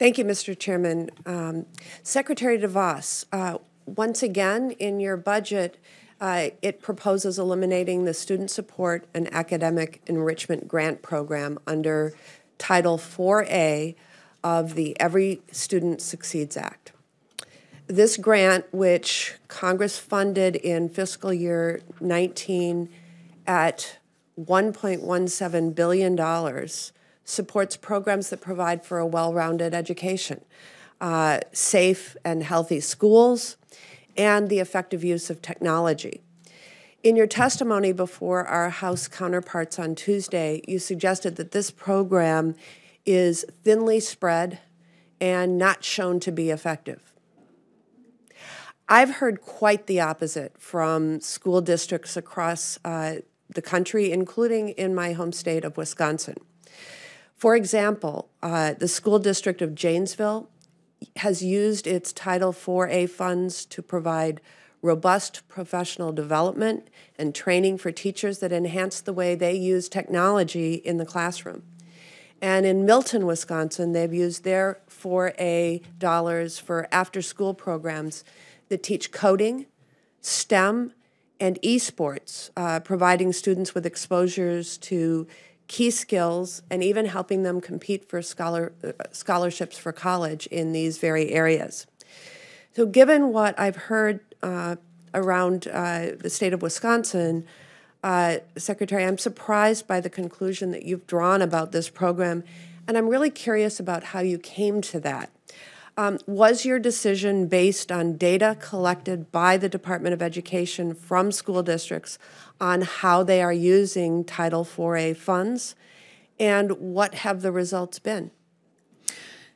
Thank you, Mr. Chairman. Secretary DeVos, once again, in your budget, it proposes eliminating the Student Support and Academic Enrichment Grant Program under Title 4A of the Every Student Succeeds Act. This grant, which Congress funded in fiscal year 19 at $1.17 billion, supports programs that provide for a well-rounded education, safe and healthy schools, and the effective use of technology. In your testimony before our House counterparts on Tuesday, you suggested that this program is thinly spread and not shown to be effective. I've heard quite the opposite from school districts across the country, including in my home state of Wisconsin. For example, the school district of Janesville has used its Title 4A funds to provide robust professional development and training for teachers that enhance the way they use technology in the classroom. And in Milton, Wisconsin, they've used their 4A dollars for after-school programs that teach coding, STEM, and esports, providing students with exposures to key skills and even helping them compete for scholarships for college in these very areas. So given what I've heard around the state of Wisconsin, Secretary, I'm surprised by the conclusion that you've drawn about this program, and I'm really curious about how you came to that. Was your decision based on data collected by the Department of Education from school districts on how they are using Title 4A funds, and what have the results been?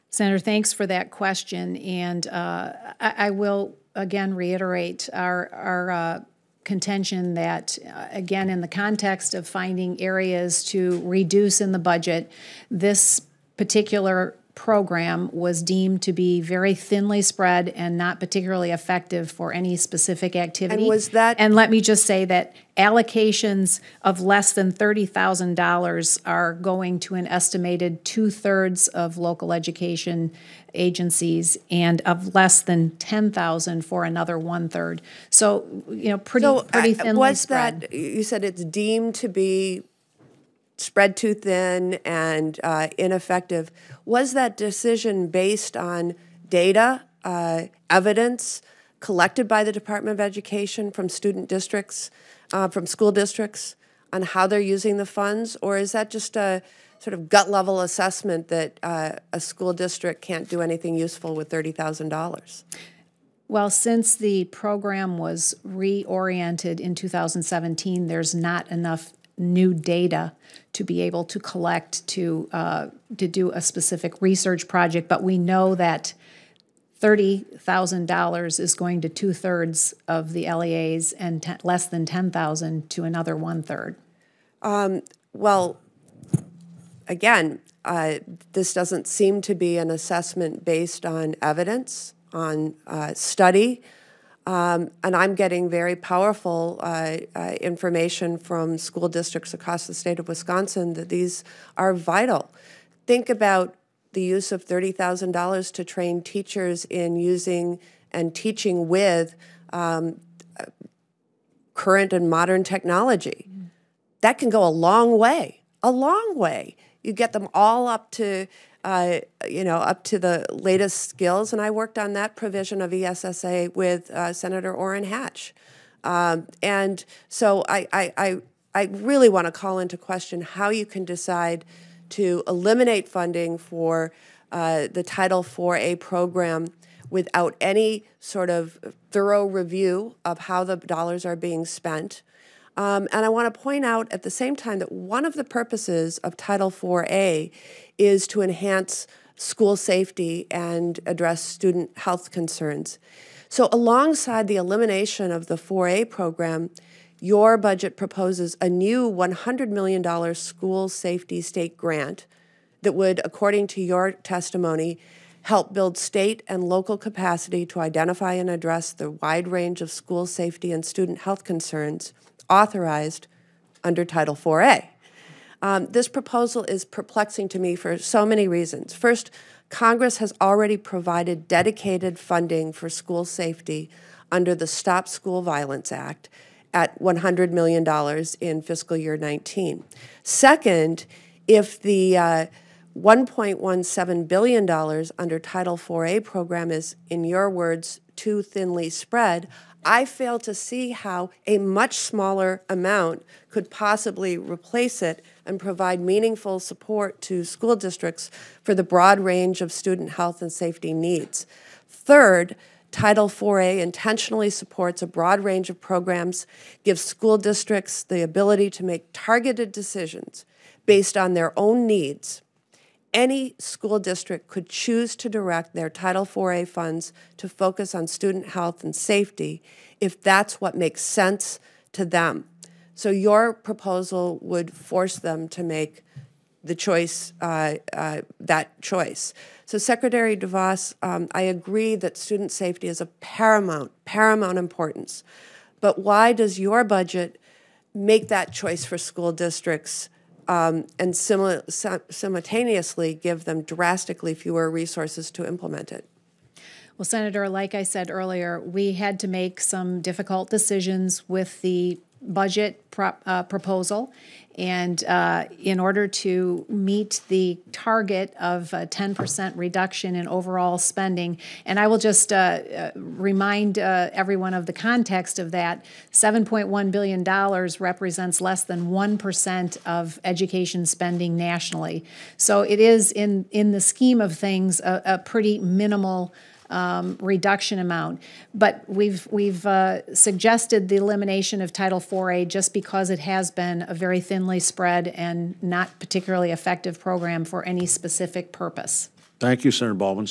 Senator, thanks for that question, and I will again reiterate our contention that, again, in the context of finding areas to reduce in the budget, this particular program was deemed to be very thinly spread and not particularly effective for any specific activity. And was that? And let me just say that allocations of less than $30,000 are going to an estimated 2/3 of local education agencies, and of less than $10,000 for another 1/3. So, you know, pretty thinly spread. That, you said it's deemed to be spread too thin and ineffective. Was that decision based on data, evidence collected by the Department of Education from student districts, from school districts, on how they're using the funds? Or is that just a sort of gut-level assessment that a school district can't do anything useful with $30,000? Well, since the program was reoriented in 2017, there's not enough new data to be able to collect to do a specific research project, but we know that $30,000 is going to 2/3 of the LEAs and less than $10,000 to another 1/3. Well, again, this doesn't seem to be an assessment based on evidence, on study. And I'm getting very powerful information from school districts across the state of Wisconsin that these are vital. Think about the use of $30,000 to train teachers in using and teaching with current and modern technology. That can go a long way, a long way. You get them all up to up to the latest skills, and I worked on that provision of ESSA with Senator Orrin Hatch. And so I really want to call into question how you can decide to eliminate funding for the Title 4A program without any sort of thorough review of how the dollars are being spent. And I want to point out at the same time that one of the purposes of Title 4A is to enhance school safety and address student health concerns. So alongside the elimination of the 4A program, your budget proposes a new $100 million school safety state grant that would, according to your testimony, help build state and local capacity to identify and address the wide range of school safety and student health concerns authorized under Title 4A. This proposal is perplexing to me for so many reasons. First, Congress has already provided dedicated funding for school safety under the Stop School Violence Act at $100 million in fiscal year 19. Second, if the $1.17 billion under Title IV-A program is, in your words, too thinly spread, I fail to see how a much smaller amount could possibly replace it and provide meaningful support to school districts for the broad range of student health and safety needs. Third, Title IV-A intentionally supports a broad range of programs, gives school districts the ability to make targeted decisions based on their own needs. Any school district could choose to direct their Title IV-A funds to focus on student health and safety if that's what makes sense to them. So your proposal would force them to make the choice, that choice. So Secretary DeVos, I agree that student safety is of paramount importance. But why does your budget make that choice for school districts and simultaneously give them drastically fewer resources to implement it? Well, Senator, like I said earlier, we had to make some difficult decisions with the budget proposal, and in order to meet the target of a 10% reduction in overall spending, and I will just remind everyone of the context of that, $7.1 billion represents less than 1% of education spending nationally. So it is, in the scheme of things, a pretty minimal reduction amount. But we've suggested the elimination of Title IV-A just because it has been a very thinly spread and not particularly effective program for any specific purpose. Thank you, Senator Baldwin.